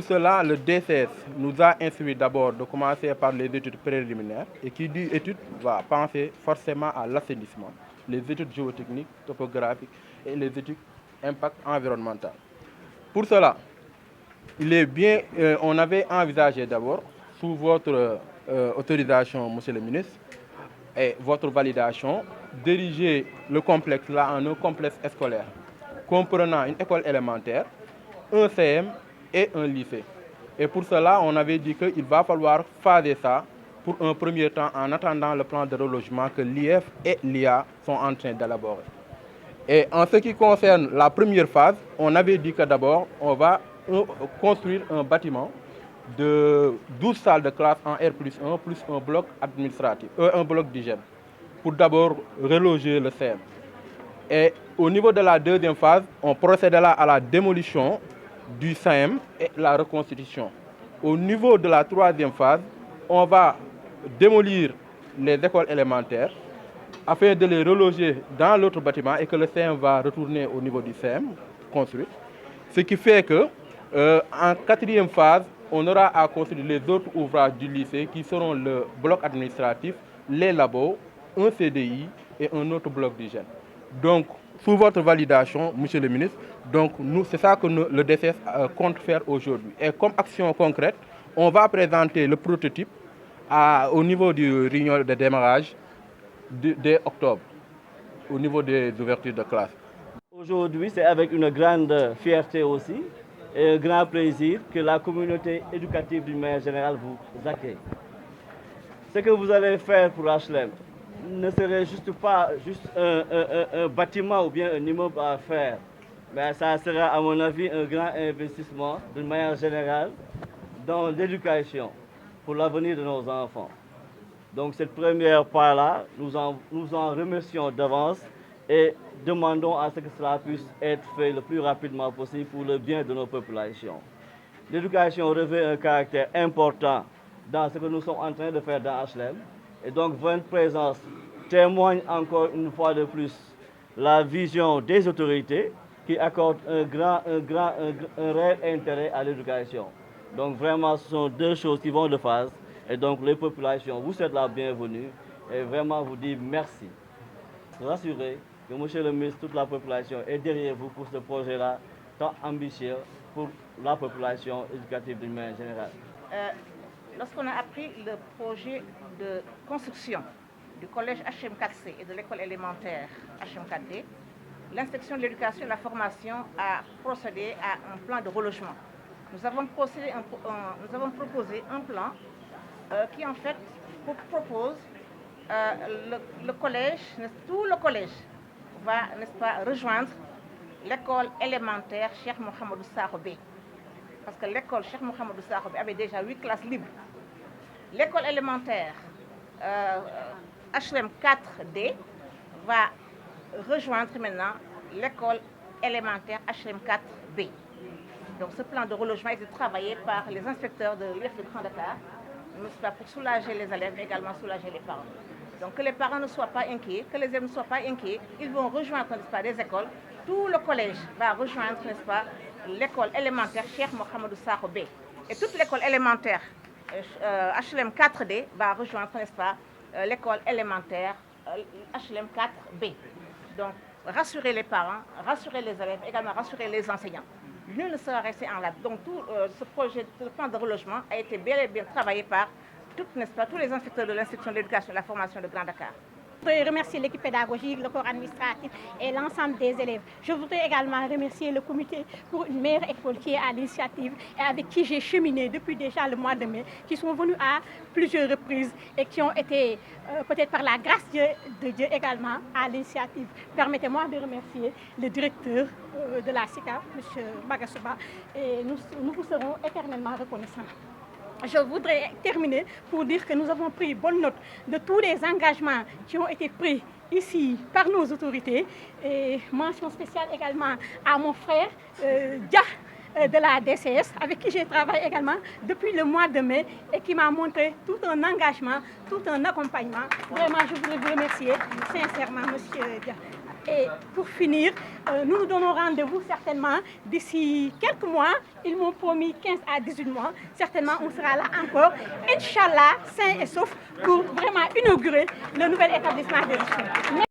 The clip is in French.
pour cela, le DCS nous a instruit d'abord de commencer par les études préliminaires. Et qui dit études va penser forcément à l'assainissement, les études géotechniques, topographiques et les études impact environnemental. Pour cela, on avait envisagé d'abord, sous votre autorisation, Monsieur le ministre, et votre validation, diriger le complexe là en un complexe scolaire comprenant une école élémentaire, un CM et un lycée. Et pour cela, on avait dit qu'il va falloir phaser ça pour un premier temps en attendant le plan de relogement que l'IF et l'IA sont en train d'élaborer. Et en ce qui concerne la première phase, on avait dit que d'abord, on va construire un bâtiment de 12 salles de classe en R+1 plus un bloc administratif, un bloc d'hygiène, pour d'abord reloger le CM. Et au niveau de la deuxième phase, on procédera à la démolition du CM et la reconstitution. Au niveau de la troisième phase, on va démolir les écoles élémentaires afin de les reloger dans l'autre bâtiment et que le CM va retourner au niveau du CM construit. Ce qui fait que en quatrième phase, on aura à construire les autres ouvrages du lycée qui seront le bloc administratif, les labos, un CDI et un autre bloc d'hygiène. Donc, sous votre validation, Monsieur le ministre, c'est ça que le DCS compte faire aujourd'hui. Et comme action concrète, on va présenter le prototype au niveau du réunion de démarrage dès octobre, au niveau des ouvertures de classe. Aujourd'hui, c'est avec une grande fierté aussi et un grand plaisir que la communauté éducative d'une manière générale vous accueille. Ce que vous allez faire pour HLM ne serait pas un bâtiment ou bien un immeuble à faire, mais ça sera à mon avis un grand investissement d'une manière générale dans l'éducation pour l'avenir de nos enfants. Donc cette première part-là, nous en remercions d'avance et demandons à ce que cela puisse être fait le plus rapidement possible pour le bien de nos populations. L'éducation revêt un caractère important dans ce que nous sommes en train de faire dans HLM. Et donc votre présence témoigne encore une fois de plus la vision des autorités qui accordent un réel intérêt à l'éducation. Donc vraiment, ce sont deux choses qui vont de phase. Et donc les populations, vous êtes la bienvenue et vraiment vous dire merci. Rassurez que Monsieur le ministre, toute la population est derrière vous pour ce projet-là, tant ambitieux pour la population éducative d'une manière générale. Lorsqu'on a appris le projet de construction du collège HM4C et de l'école élémentaire HM4D, l'inspection de l'éducation et de la formation a procédé à un plan de relogement. Nous avons proposé un plan qui en fait propose le collège, tout le collège va, n'est-ce pas, rejoindre l'école élémentaire Cheikh Mohamedou Sakho B. Parce que l'école Cheikh Mohamedou Sakho B avait déjà 8 classes libres. L'école élémentaire HLM 4D va rejoindre maintenant l'école élémentaire HLM 4B. Donc ce plan de relogement a été travaillé par les inspecteurs de l'UF de Grand Dakar, pour soulager les élèves, mais également soulager les parents. Donc que les parents ne soient pas inquiets, que les élèves ne soient pas inquiets, ils vont rejoindre, n'est-ce pas, des écoles. Tout le collège va rejoindre, n'est-ce pas, l'école élémentaire Cheikh Mohamedou Sakho B. Et toute l'école élémentaire HLM 4D va rejoindre, n'est-ce pas, l'école élémentaire HLM 4B. Donc rassurer les parents, rassurer les élèves, également rassurer les enseignants. Nul ne sera resté en lab. Donc tout ce projet, ce plan de relogement a été bel et bien travaillé par tous les inspecteurs de l'instruction de l'éducation et de la formation de Grand Dakar. Je voudrais remercier l'équipe pédagogique, le corps administratif et l'ensemble des élèves. Je voudrais également remercier le comité pour une meilleure école qui est à l'initiative et avec qui j'ai cheminé depuis déjà le mois de mai, qui sont venus à plusieurs reprises et qui ont été, peut-être par la grâce de Dieu également, à l'initiative. Permettez-moi de remercier le directeur de la SICAP, M. Bagassoba, et nous vous serons éternellement reconnaissants. Je voudrais terminer pour dire que nous avons pris bonne note de tous les engagements qui ont été pris ici par nos autorités. Et mention spéciale également à mon frère Dia de la DCS, avec qui je travaille également depuis le mois de mai et qui m'a montré tout un engagement, tout un accompagnement. Vraiment, je voudrais vous remercier sincèrement, Monsieur Dia. Et pour finir, nous nous donnons rendez-vous certainement d'ici quelques mois. Ils m'ont promis 15 à 18 mois. Certainement, on sera là encore, Inch'Allah, sain et sauf, pour vraiment inaugurer le nouvel établissement de HLM.